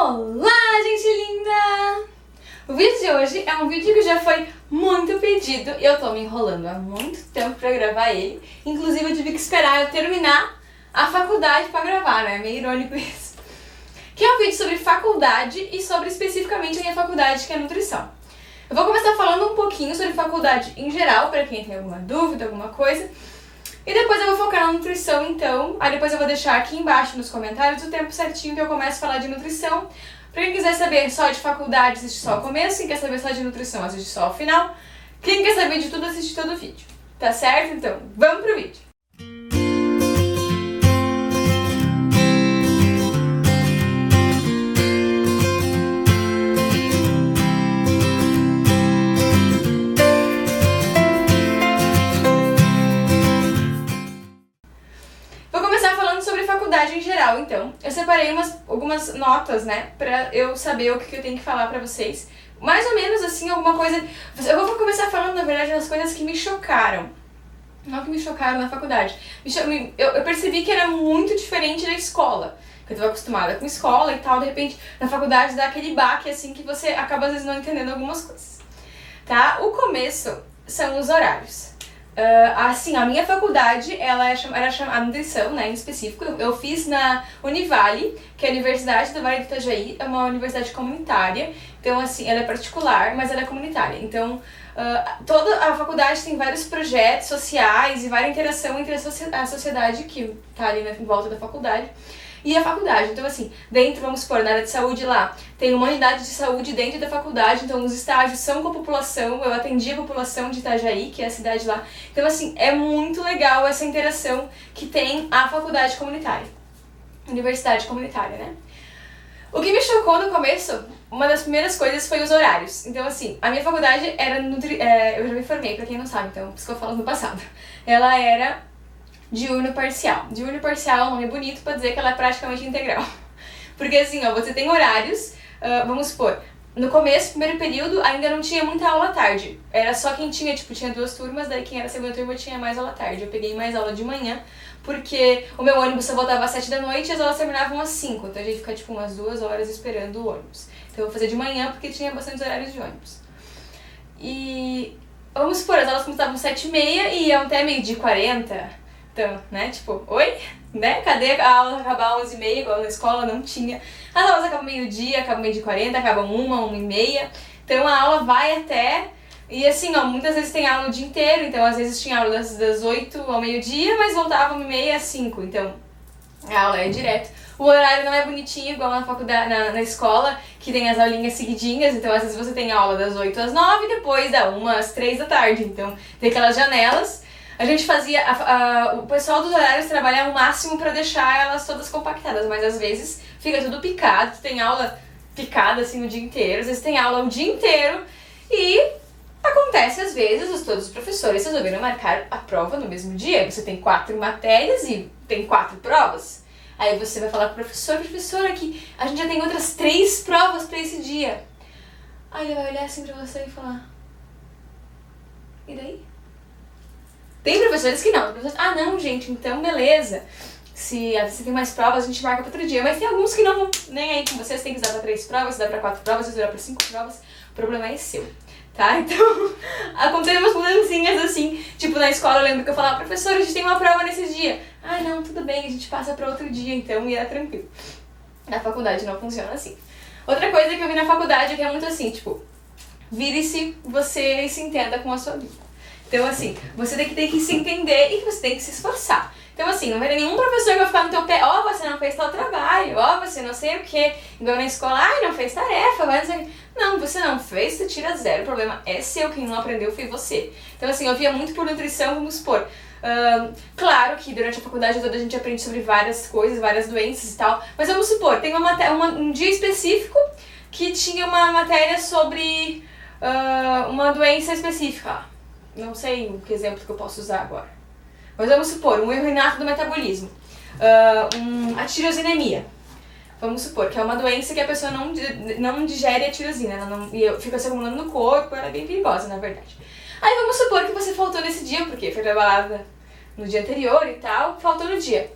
Olá, gente linda! O vídeo de hoje é um vídeo que já foi muito pedido e eu tô me enrolando há muito tempo pra gravar ele. Inclusive eu tive que esperar eu terminar a faculdade pra gravar, né? Meio irônico isso. Que é um vídeo sobre faculdade e sobre especificamente a minha faculdade, que é nutrição. Eu vou começar falando um pouquinho sobre faculdade em geral, pra quem tem alguma dúvida, alguma coisa. E depois eu vou focar na nutrição, então. Aí depois eu vou deixar aqui embaixo nos comentários o tempo certinho que eu começo a falar de nutrição. Pra quem quiser saber só de faculdade, assiste só o começo. Quem quer saber só de nutrição, assiste só o final. Quem quer saber de tudo, assiste todo o vídeo. Tá certo? Então, vamos pro vídeo. Faculdade em geral, então. Eu separei algumas notas, né, pra eu saber o que eu tenho que falar pra vocês. Mais ou menos assim, alguma coisa... Eu vou começar falando, na verdade, das coisas que me chocaram. Não que me chocaram na faculdade. Eu percebi que era muito diferente da escola. Que eu tava acostumada com escola e tal, de repente, na faculdade dá aquele baque, assim, que você acaba, às vezes, não entendendo algumas coisas. Tá? O começo são os horários. Assim, a minha faculdade, ela era chamada nutrição, né, em específico. Eu fiz na Univale, que é a Universidade do Vale do Itajaí, é uma universidade comunitária. Então, assim, ela é particular, mas ela é comunitária. Então, toda a faculdade tem vários projetos sociais e várias interação entre a sociedade que tá ali em volta da faculdade e a faculdade. Então, assim, dentro, vamos supor, na área de saúde lá, tem uma unidade de saúde dentro da faculdade, então os estágios são com a população, eu atendi a população de Itajaí, que é a cidade lá. Então, assim, é muito legal essa interação que tem a faculdade comunitária, universidade comunitária, né? O que me chocou no começo, uma das primeiras coisas foi os horários. Então, assim, a minha faculdade era eu já me formei, pra quem não sabe, então, por isso que eu falo no passado. Ela era diurno parcial. Diurno parcial é um nome bonito pra dizer que ela é praticamente integral. Porque assim, ó, você tem horários, vamos supor, no começo, primeiro período, ainda não tinha muita aula à tarde. Era só quem tinha, tinha duas turmas, daí quem era a segunda turma tinha mais aula à tarde. Eu peguei mais aula de manhã, porque o meu ônibus só voltava às 7 da noite e as aulas terminavam às 5. Então a gente fica, umas 2 horas esperando o ônibus. Então eu vou fazer de manhã, porque tinha bastante horários de ônibus. E vamos supor, as aulas começavam às 7h30 e iam até 12h40. Então, né, oi? Né? Cadê a aula acabar às 11h30, igual na escola? Não tinha. As aulas acabam meio-dia, acabam 12h40, acabam 1h30. Então a aula vai até... E assim, ó, muitas vezes tem aula o dia inteiro, então às vezes tinha aula das 8 ao meio-dia, mas voltava 1h30 às 5. Então a aula é direto. O horário não é bonitinho, igual na faculdade, na escola, que tem as aulinhas seguidinhas, então às vezes você tem aula das 8 às 9 e depois da 1 às 3 da tarde. Então tem aquelas janelas. A gente fazia, o pessoal dos horários trabalhava o máximo pra deixar elas todas compactadas, mas às vezes fica tudo picado, tem aula picada assim o dia inteiro, às vezes tem aula o dia inteiro e acontece às vezes, todos os professores resolveram marcar a prova no mesmo dia, você tem 4 matérias e tem 4 provas. Aí você vai falar pro professor, professora, que a gente já tem outras 3 provas pra esse dia. Aí ele vai olhar assim pra você e falar, e daí? Tem professores que não. Não, gente, então beleza. Se você tem mais provas, a gente marca para outro dia. Mas tem alguns que não vão nem aí com vocês. Tem que dar para 3 provas, se dá para 4 provas, se dá para 5 provas. O problema é seu, tá? Então, acontecem umas mudancinhas assim. Tipo, na escola eu lembro que eu falava, professor, a gente tem uma prova nesse dia. Não, tudo bem, a gente passa para outro dia, então, e é tranquilo. Na faculdade não funciona assim. Outra coisa que eu vi na faculdade é que é muito assim, vire-se, você se entenda com a sua vida. Então, assim, você tem que se entender e você tem que se esforçar. Então, assim, não vai ter nenhum professor que vai ficar no teu pé, você não fez tal trabalho, você não sei o quê. Igual na escola, não fez tarefa, vai não sei o quê. Não, você não fez, você tira 0, o problema é seu, quem não aprendeu foi você. Então, assim, eu via muito por nutrição, vamos supor. Claro que durante a faculdade toda a gente aprende sobre várias coisas, várias doenças e tal, mas vamos supor, tem um dia específico que tinha uma matéria sobre uma doença específica. Não sei que exemplo que eu posso usar agora. Mas vamos supor, um erro inato do metabolismo. A tirosinemia. Vamos supor que é uma doença que a pessoa não digere a tirosina. E fica se acumulando no corpo, ela é bem perigosa, na verdade. Aí vamos supor que você faltou nesse dia, porque foi trabalhada no dia anterior e tal, faltou no dia.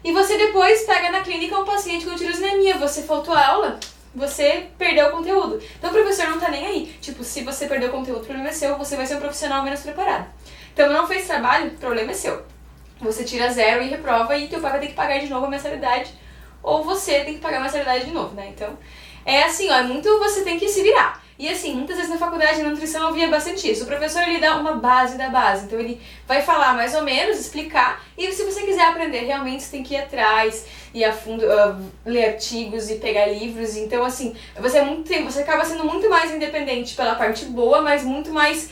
E você depois pega na clínica um paciente com tirosinemia. Você faltou a aula, você perdeu o conteúdo. Então o professor não tá nem aí. Tipo, se você perdeu o conteúdo, o problema é seu, você vai ser um profissional menos preparado. Então não fez trabalho, o problema é seu. Você tira 0 e reprova e teu pai vai ter que pagar de novo a mensalidade, ou você tem que pagar a mensalidade de novo, né? Então, é assim, ó, é muito você tem que se virar. E assim, muitas vezes na faculdade de nutrição eu via bastante isso. O professor, ele dá uma base da base, então ele vai falar mais ou menos, explicar, e se você quiser aprender realmente, você tem que ir atrás, ir a fundo, ler artigos e pegar livros. Então assim, você acaba sendo muito mais independente pela parte boa, mas muito mais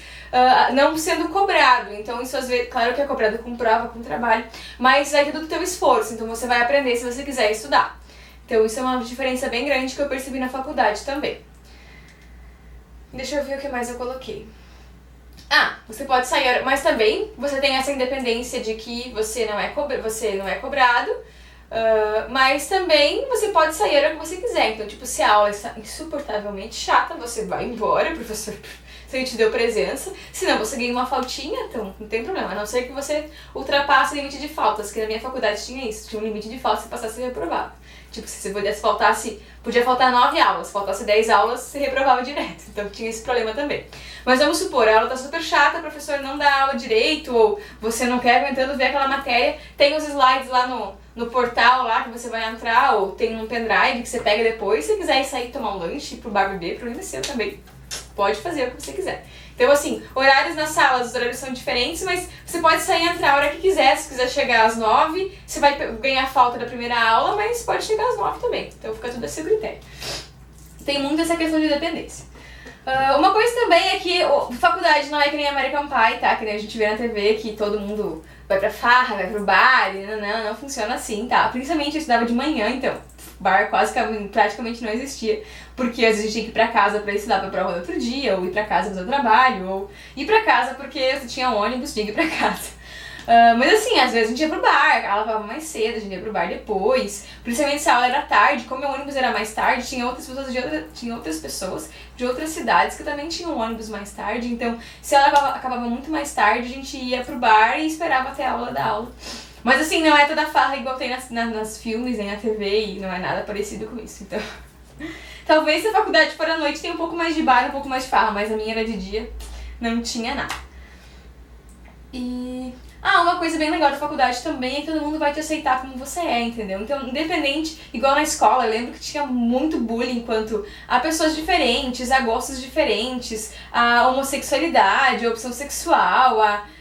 não sendo cobrado. Então isso às vezes, claro que é cobrado com prova, com trabalho, mas vai ter do teu esforço, então você vai aprender se você quiser estudar. Então isso é uma diferença bem grande que eu percebi na faculdade também. Deixa eu ver o que mais eu coloquei. Você pode sair, mas também você tem essa independência de que você não é cobrado, mas também você pode sair a hora que você quiser. Então, tipo, se a aula está insuportavelmente chata, você vai embora, professor, se ele te deu presença. Se não, você ganha uma faltinha, então não tem problema. A não ser que você ultrapasse o limite de faltas, que na minha faculdade tinha isso. Tinha um limite de faltas, se passasse, você reprovava. Tipo, se você podia faltar 9 aulas, faltasse 10 aulas, você reprovava direto. Então tinha esse problema também. Mas vamos supor, a aula tá super chata, o professor não dá aula direito, ou você não quer aguentando ver aquela matéria, tem os slides lá no portal lá que você vai entrar, ou tem um pendrive que você pega depois. Se você quiser ir sair tomar um lanche, ir pro bar beber, problema é seu também. Pode fazer o que você quiser. Então assim, horários nas salas, os horários são diferentes, mas você pode sair e entrar a hora que quiser. Se quiser chegar às 9, você vai ganhar falta da primeira aula, mas pode chegar às 9 também. Então fica tudo a seu critério. Tem muito essa questão de dependência. Uma coisa também é que faculdade não é que nem American Pie, tá? Que nem a gente vê na TV, que todo mundo vai pra farra, vai pro bar, e não funciona assim, tá? Principalmente eu estudava de manhã, então bar praticamente não existia, porque às vezes a gente tinha que ir pra casa pra estudar pra prova do outro dia, ou ir pra casa fazer o trabalho, ou ir pra casa porque você tinha ônibus, tinha que ir pra casa. Mas assim, às vezes a gente ia pro bar, ela acabava mais cedo, a gente ia pro bar depois, principalmente se a aula era tarde, como o ônibus era mais tarde, tinha outras pessoas de outras cidades que também tinham ônibus mais tarde, então se ela acabava muito mais tarde, a gente ia pro bar e esperava até a aula da aula. Mas assim, não é toda farra igual tem nas filmes, nem na TV, e não é nada parecido com isso, então... Talvez se a faculdade for à noite tenha um pouco mais de bar, um pouco mais de farra, mas a minha era de dia, não tinha nada. E... uma coisa bem legal da faculdade também é que todo mundo vai te aceitar como você é, entendeu? Então, independente, igual na escola, eu lembro que tinha muito bullying quanto a pessoas diferentes, a gostos diferentes, a homossexualidade, a opção sexual,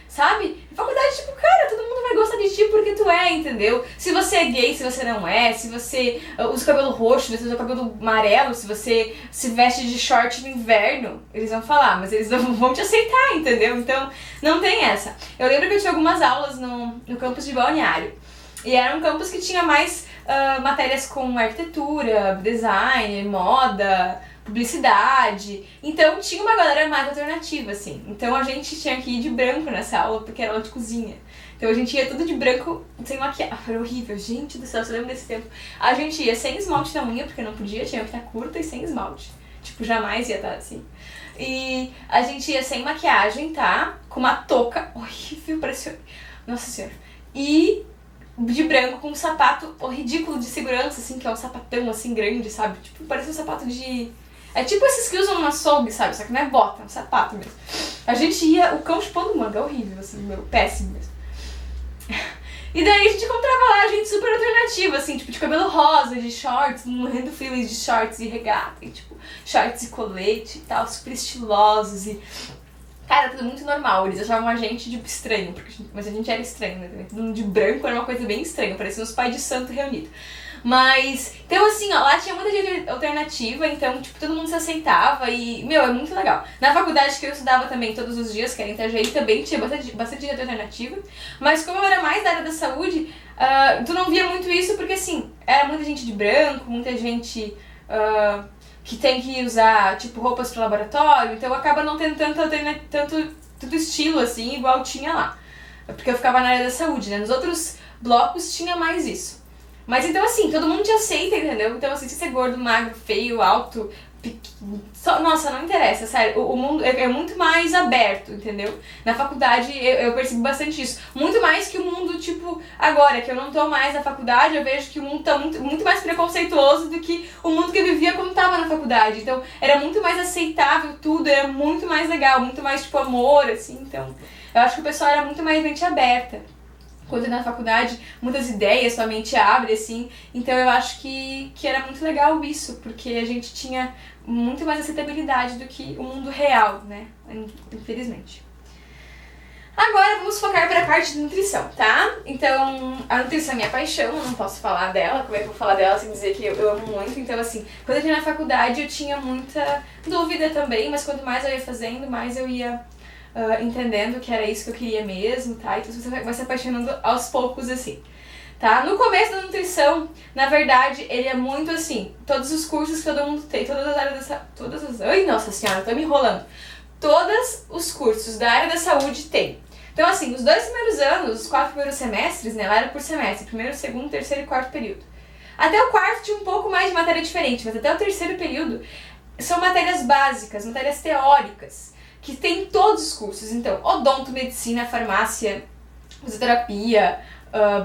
sabe? Na faculdade, tipo, cara, todo mundo vai gostar de ti porque tu é, entendeu? Se você é gay, se você não é, se você usa o cabelo roxo, se você usa o cabelo amarelo, se você se veste de short no inverno, eles vão falar, mas eles não vão te aceitar, entendeu? Então, não tem essa. Eu lembro que eu tinha algumas aulas no campus de Balneário, e era um campus que tinha mais matérias com arquitetura, design, moda, publicidade, então tinha uma galera mais alternativa, assim. Então a gente tinha que ir de branco nessa aula, porque era aula de cozinha. Então a gente ia tudo de branco, sem maquiagem. Era horrível, gente do céu, eu lembro desse tempo. A gente ia sem esmalte na unha, porque não podia, tinha que estar curta e sem esmalte. Tipo, jamais ia estar assim. E a gente ia sem maquiagem, tá? Com uma touca horrível, parecia... Nossa senhora. E de branco com um sapato ridículo de segurança, assim, que é um sapatão, assim, grande, sabe? Tipo, parece um sapato de... É tipo esses que usam no açougue, sabe? Só que não é bota, é um sapato mesmo. A gente ia, o cão chupando manga, horrível, assim, péssimo mesmo. E daí a gente encontrava lá gente super alternativa, assim, tipo de cabelo rosa, de shorts, morrendo frio de shorts e regata, e tipo, shorts e colete e tal, super estilosos e... Cara, tudo muito normal, eles achavam a gente de estranho, mas a gente era estranho, né? Tudo de branco era uma coisa bem estranha, parecia uns pais de santo reunidos. Mas, então assim, ó, lá tinha muita gente alternativa, então, tipo, todo mundo se aceitava e, é muito legal. Na faculdade que eu estudava também todos os dias, que era em Itajaí, também tinha bastante gente alternativa, mas como eu era mais da área da saúde, tu não via muito isso porque, assim, era muita gente de branco, muita gente que tem que usar, tipo, roupas pro laboratório, então acaba não tendo tanto estilo, assim, igual tinha lá. Porque eu ficava na área da saúde, né? Nos outros blocos tinha mais isso. Mas então assim, todo mundo te aceita, entendeu? Então assim, se você é gordo, magro, feio, alto, nossa, não interessa, sério. O mundo é muito mais aberto, entendeu? Na faculdade eu percebi bastante isso. Muito mais que o mundo, tipo, agora que eu não tô mais na faculdade, eu vejo que o mundo tá muito mais preconceituoso do que o mundo que eu vivia quando tava faculdade, então era muito mais aceitável tudo, era muito mais legal, muito mais tipo amor, assim, então eu acho que o pessoal era muito mais mente aberta. Quando na faculdade, muitas ideias, sua mente abre, assim, então eu acho que era muito legal isso, porque a gente tinha muito mais aceitabilidade do que o mundo real, né, infelizmente. Agora vamos focar para a parte de nutrição, tá? Então, a nutrição é minha paixão, eu não posso falar dela, como é que eu vou falar dela sem dizer que eu amo muito? Então, assim, quando eu entrei na faculdade eu tinha muita dúvida também, mas quanto mais eu ia fazendo, mais eu ia entendendo que era isso que eu queria mesmo, tá? Então você vai se apaixonando aos poucos, assim, tá? No começo da nutrição, na verdade, ele é muito assim, todos os cursos que todo mundo tem, todas as áreas ai, nossa senhora, eu tô me enrolando. Todos os cursos da área da saúde tem. Então, assim, os 2 primeiros anos, os 4 primeiros semestres, né, lá era por semestre, primeiro, segundo, terceiro e quarto período. Até o quarto tinha um pouco mais de matéria diferente, mas até o terceiro período são matérias básicas, matérias teóricas, que tem em todos os cursos. Então, odonto, medicina, farmácia, fisioterapia,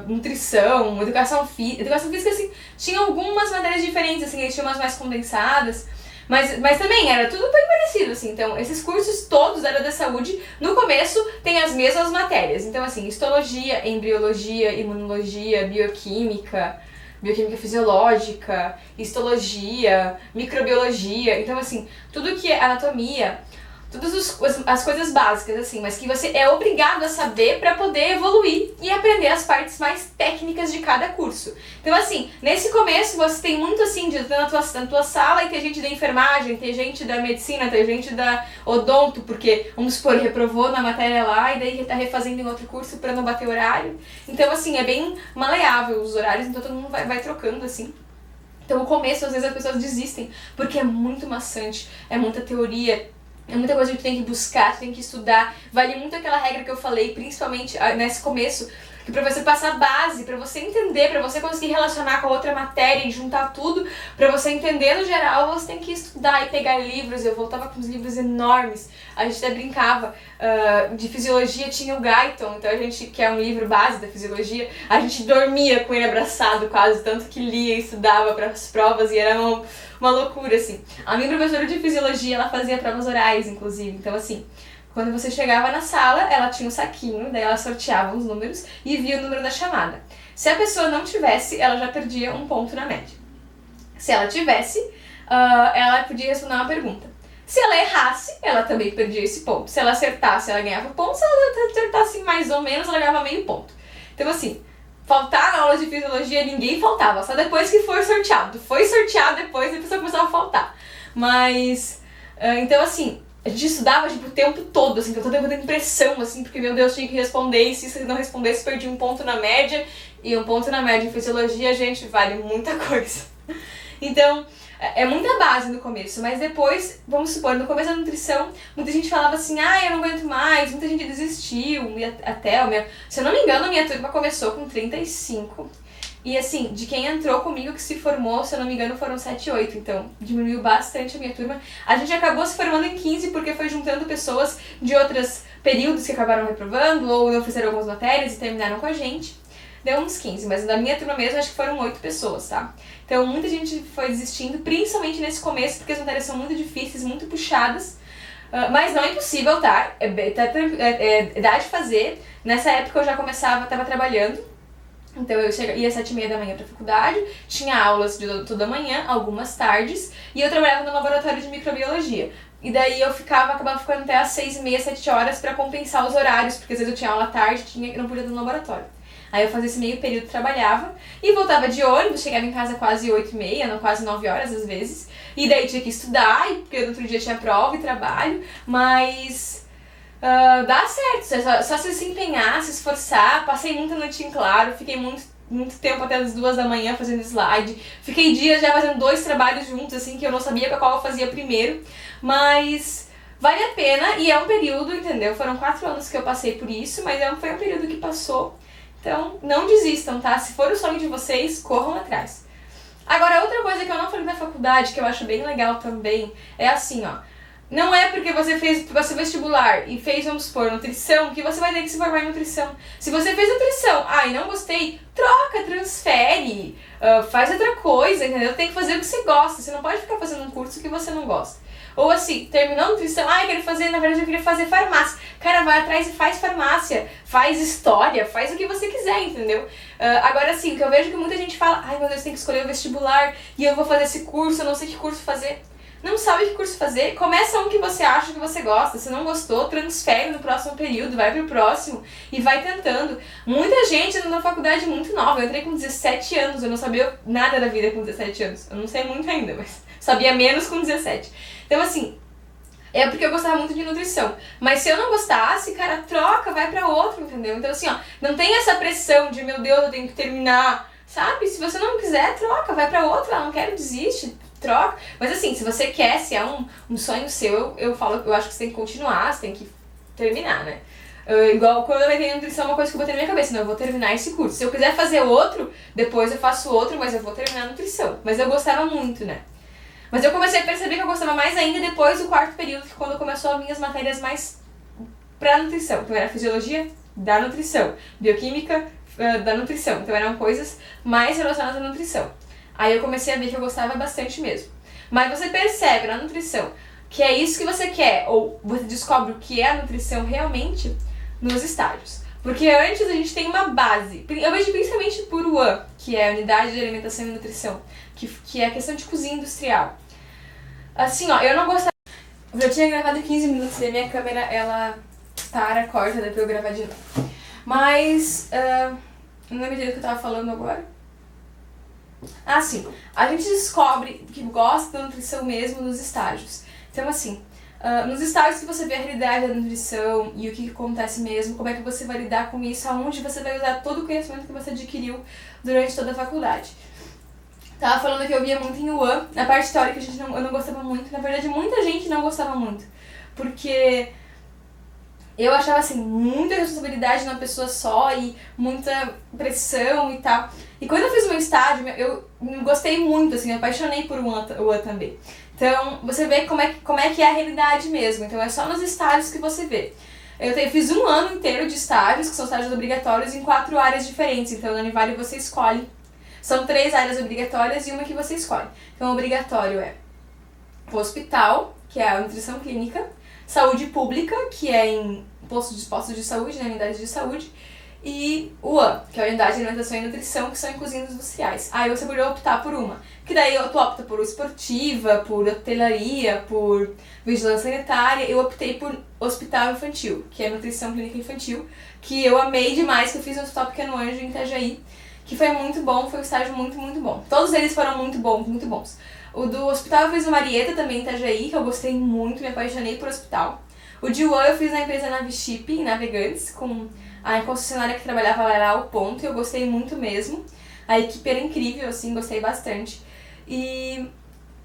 nutrição, educação física, assim, tinha algumas matérias diferentes, assim, eles tinham umas mais condensadas, mas também era tudo bem parecido, assim, então esses cursos todos da área da saúde, no começo tem as mesmas matérias, então assim, histologia, embriologia, imunologia, bioquímica fisiológica, histologia, microbiologia, então assim, tudo que é anatomia, todas as coisas básicas, assim, mas que você é obrigado a saber para poder evoluir e aprender as partes mais técnicas de cada curso. Então, assim, nesse começo você tem muito, assim, de na tua sala e ter gente da enfermagem, ter gente da medicina, ter gente da odonto, porque, vamos supor, reprovou na matéria lá e daí tá refazendo em outro curso para não bater horário. Então, assim, é bem maleável os horários, então todo mundo vai trocando, assim. Então, no começo, às vezes, as pessoas desistem, porque é muito maçante, é muita teoria, é muita coisa que tu tem que buscar, tu tem que estudar. Vale muito aquela regra que eu falei, principalmente nesse começo, que pra você passar base, pra você entender, pra você conseguir relacionar com a outra matéria e juntar tudo, pra você entender no geral, você tem que estudar e pegar livros. Eu voltava com uns livros enormes, a gente até brincava, de fisiologia tinha o Guyton, então a gente, que é um livro base da fisiologia, a gente dormia com ele abraçado quase, tanto que lia e estudava para as provas e era uma loucura, assim. A minha professora de fisiologia, ela fazia provas orais, inclusive, então assim, quando você chegava na sala, ela tinha um saquinho, daí ela sorteava os números e via o número da chamada. Se a pessoa não tivesse, ela já perdia um ponto na média. Se ela tivesse, ela podia responder uma pergunta. Se ela errasse, ela também perdia esse ponto. Se ela acertasse, ela ganhava ponto. Se ela acertasse mais ou menos, ela ganhava meio ponto. Então, assim, faltar na aula de fisiologia, ninguém faltava. Só depois que foi sorteado. Foi sorteado depois, a pessoa começava a faltar. Mas, então, assim, a gente estudava, tipo, o tempo todo, assim, então eu tava dando impressão, assim, porque, meu Deus, tinha que responder, e se você não respondesse, perdia um ponto na média, e um ponto na média em fisiologia, gente, vale muita coisa. Então, é muita base no começo, mas depois, vamos supor, no começo da nutrição, muita gente falava assim, eu não aguento mais, muita gente desistiu, e até, se eu não me engano, a minha turma começou com 35, e assim, de quem entrou comigo que se formou, se eu não me engano, foram 7, 8, então diminuiu bastante a minha turma. A gente acabou se formando em 15 porque foi juntando pessoas de outros períodos que acabaram reprovando ou não fizeram algumas matérias e terminaram com a gente. Deu uns 15, mas da minha turma mesmo acho que foram 8 pessoas, tá? Então muita gente foi desistindo, principalmente nesse começo, porque as matérias são muito difíceis, muito puxadas. Mas não é impossível, tá? Dá de fazer. Nessa época eu já estava trabalhando. Então eu ia às 7h30 da manhã pra faculdade, tinha aulas toda manhã, algumas tardes, e eu trabalhava no laboratório de microbiologia. E daí eu acabava ficando até às 6h30, 7 horas pra compensar os horários, porque às vezes eu tinha aula à tarde e não podia ir no laboratório. Aí eu fazia esse meio período, trabalhava, e voltava de ônibus, chegava em casa quase 8h30, quase 9 horas às vezes, e daí tinha que estudar, porque no outro dia tinha prova e trabalho, mas dá certo, só se empenhar, se esforçar. Passei muita noite em claro, fiquei muito tempo até as 2 da manhã fazendo slide, fiquei dias já fazendo 2 trabalhos juntos, assim, que eu não sabia qual eu fazia primeiro, mas vale a pena e é um período, entendeu? Foram 4 anos que eu passei por isso, mas foi um período que passou, então não desistam, tá? Se for o sonho de vocês, corram atrás. Agora, outra coisa que eu não falei na faculdade, que eu acho bem legal também, é assim, ó, Não é porque você fez vestibular e fez, vamos supor, nutrição, que você vai ter que se formar em nutrição. Se você fez nutrição, e não gostei, troca, transfere, faz outra coisa, entendeu? Tem que fazer o que você gosta, você não pode ficar fazendo um curso que você não gosta. Ou assim, terminou a nutrição, eu quero fazer, na verdade eu queria fazer farmácia. Cara, vai atrás e faz farmácia, faz história, faz o que você quiser, entendeu? Agora sim, que eu vejo que muita gente fala, meu Deus, tem que escolher o vestibular e eu vou fazer esse curso, eu não sei que curso fazer. Não sabe que curso fazer, começa um que você acha que você gosta. Se não gostou, transfere no próximo período, vai pro próximo e vai tentando. Muita gente entra na faculdade muito nova. Eu entrei com 17 anos, eu não sabia nada da vida com 17 anos. Eu não sei muito ainda, mas sabia menos com 17. Então assim, é porque eu gostava muito de nutrição. Mas se eu não gostasse, cara, troca, vai pra outro, entendeu? Então assim, não tem essa pressão de, meu Deus, eu tenho que terminar, sabe? Se você não quiser, troca, vai pra outra, não quero, desiste. Troca, mas assim, se você quer, se é um sonho seu, eu acho que você tem que continuar, você tem que terminar, né? Igual quando eu entrei em nutrição, uma coisa que eu botei na minha cabeça, não, eu vou terminar esse curso. Se eu quiser fazer outro, depois eu faço outro, mas eu vou terminar a nutrição. Mas eu gostava muito, né? Mas eu comecei a perceber que eu gostava mais ainda depois do quarto período, que quando começou as minhas matérias mais pra nutrição. Então era fisiologia da nutrição, bioquímica da nutrição. Então eram coisas mais relacionadas à nutrição. Aí eu comecei a ver que eu gostava bastante mesmo. Mas você percebe na nutrição que é isso que você quer, ou você descobre o que é a nutrição realmente nos estágios. Porque antes a gente tem uma base, eu vejo principalmente por UAN, que é a Unidade de Alimentação e Nutrição, que é a questão de cozinha industrial. Assim, eu não gostava... Eu já tinha gravado 15 minutos e a minha câmera, ela corta, dá pra eu gravar de novo. Mas, não lembro direito do que eu tava falando agora. Sim, a gente descobre que gosta da nutrição mesmo nos estágios. Então assim, nos estágios que você vê a realidade da nutrição e o que acontece mesmo, como é que você vai lidar com isso, aonde você vai usar todo o conhecimento que você adquiriu durante toda a faculdade. Tava falando que eu via muito em UAN, na parte teórica eu não gostava muito, na verdade muita gente não gostava muito, porque eu achava assim, muita responsabilidade numa pessoa só e muita pressão e tal. E quando eu fiz o meu estágio, eu gostei muito, assim, eu apaixonei por UAN também. Então, você vê como é que é a realidade mesmo. Então, é só nos estágios que você vê. Eu fiz um ano inteiro de estágios, que são estágios obrigatórios, em 4 áreas diferentes. Então, na Univale você escolhe. São 3 áreas obrigatórias e uma que você escolhe. Então, o obrigatório é o hospital, que é a nutrição clínica, saúde pública, que é em postos de saúde, né, unidades de saúde, e UAN, que é a Unidade de Alimentação e Nutrição, que são em cozinhas industriais. Aí você poderia optar por uma, que daí tu opta por esportiva, por hotelaria, por vigilância sanitária. Eu optei por hospital infantil, que é nutrição clínica infantil, que eu amei demais, que eu fiz no Hospital Pequeno Anjo em Itajaí, que foi muito bom, foi um estágio muito, muito bom. Todos eles foram muito bons, muito bons. O do hospital eu fiz no Marieta, também em Itajaí, que eu gostei muito, me apaixonei por hospital. O de UAN eu fiz na empresa Naviship, em Navegantes, com a concessionária que trabalhava lá era o Ponto, e eu gostei muito mesmo. A equipe era incrível, assim, gostei bastante. E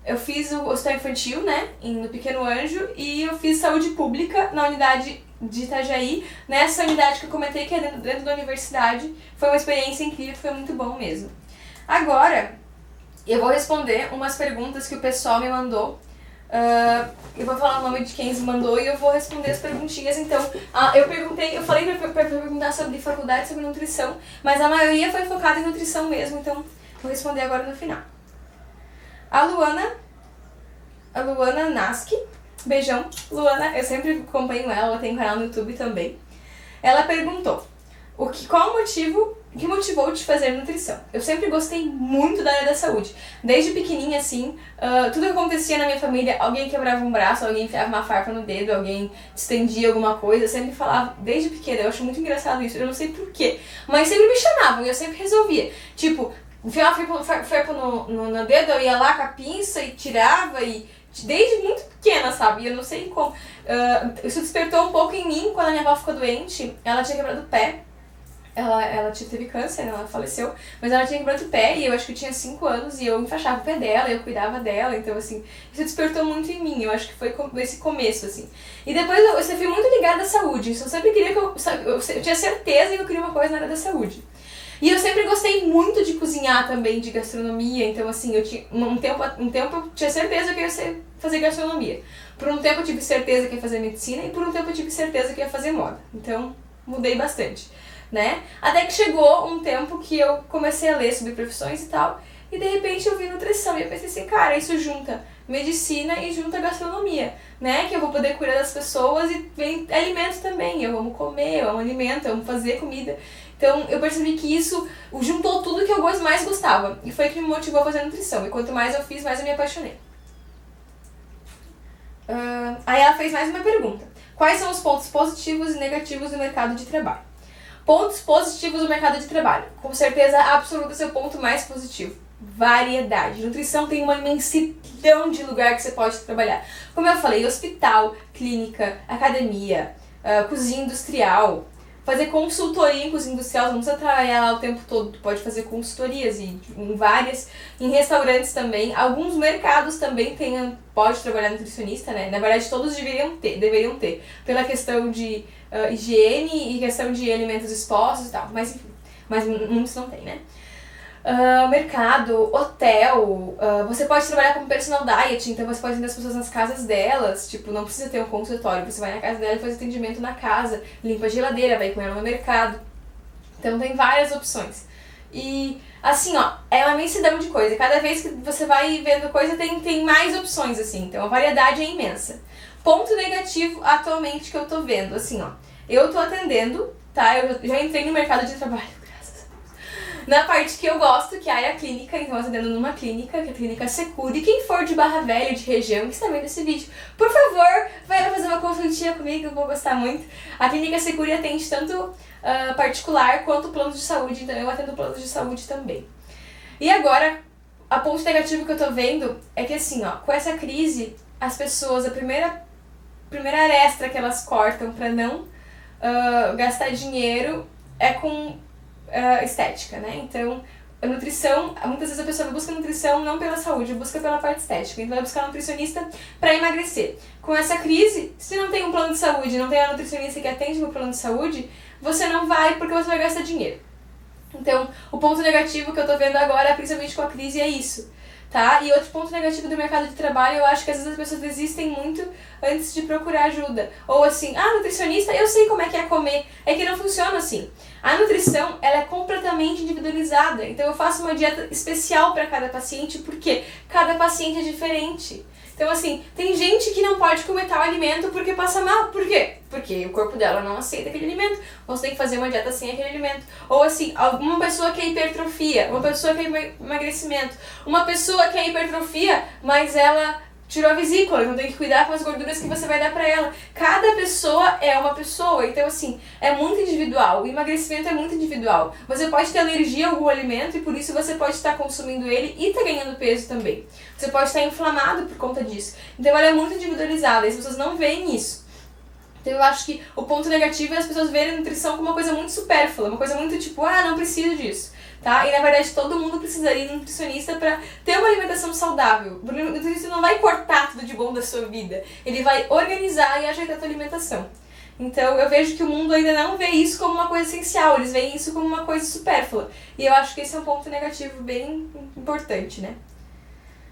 eu fiz o hospital infantil, né, no Pequeno Anjo, e eu fiz saúde pública na unidade de Itajaí, nessa unidade que eu comentei, que é dentro da universidade. Foi uma experiência incrível, foi muito bom mesmo. Agora, eu vou responder umas perguntas que o pessoal me mandou. Eu vou falar o nome de quem me mandou e eu vou responder as perguntinhas. Então, eu falei pra perguntar sobre faculdade, sobre nutrição, mas a maioria foi focada em nutrição mesmo, então vou responder agora no final. A Luana Naski, beijão, Luana, eu sempre acompanho ela tem um canal no YouTube também. Ela perguntou, qual o motivo que motivou te fazer nutrição? Eu sempre gostei muito da área da saúde. Desde pequenininha, assim, tudo que acontecia na minha família, alguém quebrava um braço, alguém enfiava uma farpa no dedo, alguém estendia alguma coisa, eu sempre falava, desde pequena, eu acho muito engraçado isso, eu não sei porquê, mas sempre me chamavam e eu sempre resolvia. Tipo, enfiava uma farpa no dedo, eu ia lá com a pinça e tirava, e desde muito pequena, sabe? Eu não sei como. Isso despertou um pouco em mim quando a minha avó ficou doente, ela tinha quebrado o pé. Ela teve câncer, né? Ela faleceu, mas ela tinha quebrado o pé e eu acho que eu tinha 5 anos e eu enfaixava o pé dela, eu cuidava dela, então assim, isso despertou muito em mim, eu acho que foi esse começo, assim. E depois eu sempre fui muito ligada à saúde, isso eu sempre queria eu tinha certeza que eu queria uma coisa na área da saúde. E eu sempre gostei muito de cozinhar também, de gastronomia, então assim, eu tinha, um tempo eu tinha certeza que eu ia fazer gastronomia. Por um tempo eu tive certeza que ia fazer medicina e por um tempo eu tive certeza que ia fazer moda. Então, mudei bastante, né? Até que chegou um tempo que eu comecei a ler sobre profissões e tal, e de repente eu vi nutrição e eu pensei assim, cara, isso junta medicina e junta gastronomia, né? Que eu vou poder cuidar das pessoas e vem alimento também. Eu amo comer, eu amo alimento, eu amo fazer comida. Então eu percebi que isso juntou tudo que eu mais gostava. E foi o que me motivou a fazer nutrição. E quanto mais eu fiz, mais eu me apaixonei. Aí ela fez mais uma pergunta. Quais são os pontos positivos e negativos do mercado de trabalho? Pontos positivos do mercado de trabalho. Com certeza absoluta, seu ponto mais positivo. Variedade. Nutrição tem uma imensidão de lugar que você pode trabalhar. Como eu falei, hospital, clínica, academia, cozinha industrial, fazer consultoria em cozinha industrial, não precisa trabalhar lá o tempo todo, tu pode fazer consultorias e em restaurantes também. Alguns mercados também pode trabalhar nutricionista, né? Na verdade, todos deveriam ter, pela questão de higiene e questão de alimentos expostos e tal, mas enfim, mas muitos não tem, né? Mercado, hotel, você pode trabalhar como personal diet, então você pode atender as pessoas nas casas delas, tipo, não precisa ter um consultório, você vai na casa dela e faz atendimento na casa, limpa a geladeira, vai com ela no mercado, então tem várias opções. E assim, ó, é uma imensidão de coisa, cada vez que você vai vendo coisa tem mais opções, assim, então a variedade é imensa. Ponto negativo atualmente que eu tô vendo, assim, ó, eu tô atendendo, tá, eu já entrei no mercado de trabalho, na parte que eu gosto, que é a área clínica, então eu tô atendendo numa clínica, que é a Clínica Secure. E quem for de Barra Velha, de região, que está vendo esse vídeo, por favor, vai lá fazer uma consultinha comigo, eu vou gostar muito. A Clínica Secure atende tanto particular quanto planos de saúde, então eu atendo planos de saúde também. E agora, a ponto negativo que eu tô vendo é que assim, ó, com essa crise, as pessoas, a primeira aresta que elas cortam pra não gastar dinheiro é com estética, né? Então, a nutrição, muitas vezes a pessoa busca nutrição não pela saúde, busca pela parte estética. Então, vai buscar um nutricionista para emagrecer. Com essa crise, se não tem um plano de saúde, não tem a nutricionista que atende no plano de saúde, você não vai porque você vai gastar dinheiro. Então, o ponto negativo que eu tô vendo agora, principalmente com a crise, é isso. Tá? E outro ponto negativo do mercado de trabalho, eu acho que às vezes as pessoas desistem muito antes de procurar ajuda. Ou assim, nutricionista, eu sei como é que é comer. É que não funciona assim. A nutrição, ela é completamente individualizada. Então eu faço uma dieta especial para cada paciente, porque cada paciente é diferente. Então assim, tem gente que não pode comer tal alimento porque passa mal. Por quê? Porque o corpo dela não aceita aquele alimento. Você tem que fazer uma dieta sem aquele alimento. Ou assim, uma pessoa que é hipertrofia, uma pessoa que é emagrecimento, uma pessoa que é hipertrofia, mas ela tirou a vesícula, então tem que cuidar com as gorduras que você vai dar pra ela. Cada pessoa é uma pessoa, então assim, é muito individual. O emagrecimento é muito individual. Você pode ter alergia a algum alimento e por isso você pode estar consumindo ele e tá ganhando peso também. Você pode estar inflamado por conta disso. Então ela é muito individualizada e as pessoas não veem isso. Então eu acho que o ponto negativo é as pessoas verem a nutrição como uma coisa muito supérflua, uma coisa muito tipo, não preciso disso. Tá? E na verdade todo mundo precisaria de um nutricionista para ter uma alimentação saudável. O nutricionista não vai cortar tudo de bom da sua vida, ele vai organizar e ajeitar a tua alimentação. Então eu vejo que o mundo ainda não vê isso como uma coisa essencial, eles veem isso como uma coisa supérflua. E eu acho que esse é um ponto negativo bem importante, né?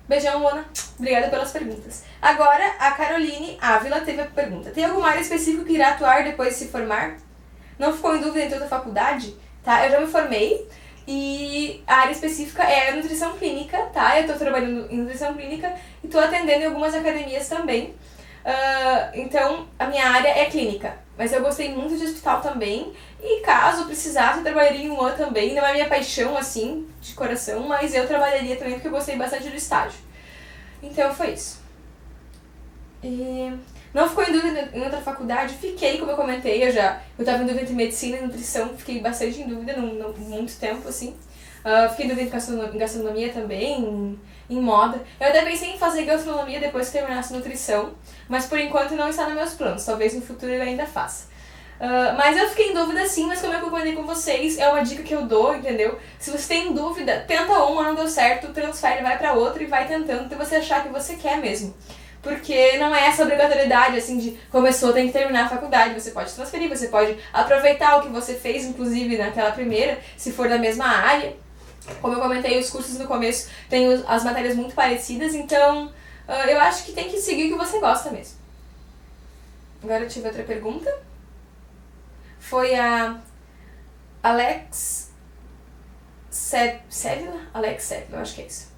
Beijão, Mona. Obrigada pelas perguntas. Agora, a Caroline Ávila teve a pergunta. Tem alguma área específica que irá atuar depois de se formar? Não ficou em dúvida entre outra faculdade? Tá, eu já me formei. E a área específica é a nutrição clínica, tá? Eu tô trabalhando em nutrição clínica e tô atendendo em algumas academias também. Então, a minha área é clínica, mas eu gostei muito de hospital também. E caso precisasse, eu trabalharia em uma também. Não é minha paixão, assim, de coração, mas eu trabalharia também porque eu gostei bastante do estágio. Então, foi isso. Não ficou em dúvida em outra faculdade? Fiquei, como eu comentei, eu tava em dúvida entre medicina e nutrição, fiquei bastante em dúvida, muito tempo, assim. Fiquei em dúvida em gastronomia também, em moda. Eu até pensei em fazer gastronomia depois que terminasse nutrição, mas por enquanto não está nos meus planos, talvez no futuro eu ainda faça. Mas eu fiquei em dúvida sim, mas como eu comentei com vocês, é uma dica que eu dou, entendeu? Se você tem dúvida, tenta uma, não deu certo, transfere, vai pra outra e vai tentando até você achar que você quer mesmo. porque não é essa obrigatoriedade, assim, de começou, tem que terminar a faculdade. Você pode transferir, você pode aproveitar o que você fez, inclusive naquela primeira, se for da mesma área. Como eu comentei, os cursos no começo têm as matérias muito parecidas, então eu acho que tem que seguir o que você gosta mesmo. Agora eu tive outra pergunta. Foi a Alex Sevilla, eu acho que é isso.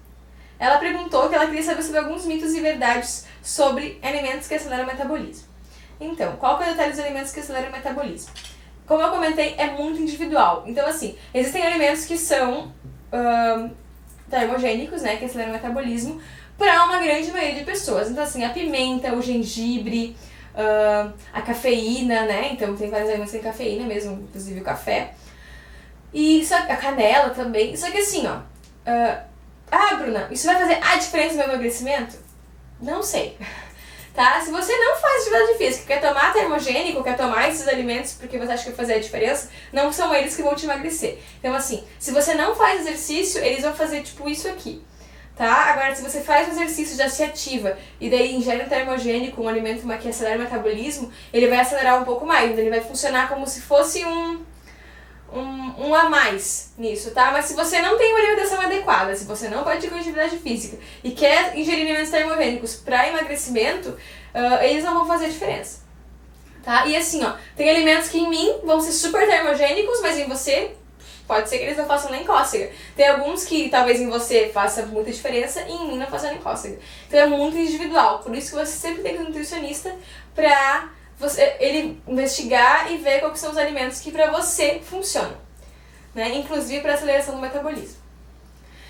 Ela perguntou que ela queria saber sobre alguns mitos e verdades sobre alimentos que aceleram o metabolismo. Então, qual que é o detalhe dos alimentos que aceleram o metabolismo? Como eu comentei, é muito individual. Então, assim, existem alimentos que são termogênicos, né, que aceleram o metabolismo, para uma grande maioria de pessoas. Então, assim, a pimenta, o gengibre, a cafeína, né, então tem vários alimentos que têm cafeína mesmo, inclusive o café. E a canela também. Só que assim, ó, Bruna, isso vai fazer a diferença no meu emagrecimento? Não sei. Tá? Se você não faz atividade física, quer tomar termogênico, quer tomar esses alimentos porque você acha que vai fazer a diferença, não são eles que vão te emagrecer. Então assim, se você não faz exercício, eles vão fazer tipo isso aqui. Tá? Agora, se você faz um exercício, já se ativa e daí ingere um termogênico, um alimento que acelera o metabolismo, ele vai acelerar um pouco mais, ele vai funcionar como se fosse um a mais nisso, tá? Mas se você não tem uma alimentação adequada, se você não pode ter atividade física e quer ingerir alimentos termogênicos para emagrecimento, eles não vão fazer diferença, tá? E assim, ó, tem alimentos que em mim vão ser super termogênicos, mas em você pode ser que eles não façam nem cócega. Tem alguns que talvez em você faça muita diferença e em mim não faça nem cócega. Então é muito individual, por isso que você sempre tem que ter um nutricionista pra ele investigar e ver quais são os alimentos que pra você funcionam, né? Inclusive para aceleração do metabolismo.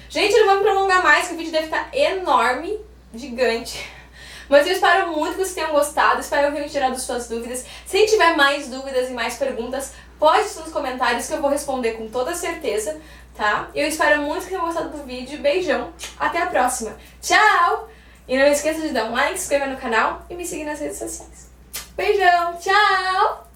Gente, não vou me prolongar mais, que o vídeo deve estar enorme, gigante. Mas eu espero muito que vocês tenham gostado, espero que eu tenha tirado suas dúvidas. Se tiver mais dúvidas e mais perguntas, poste nos comentários que eu vou responder com toda certeza, tá? Eu espero muito que tenham gostado do vídeo. Beijão, até a próxima. Tchau! E não esqueça de dar um like, se inscrever no canal e me seguir nas redes sociais. Beijão, tchau!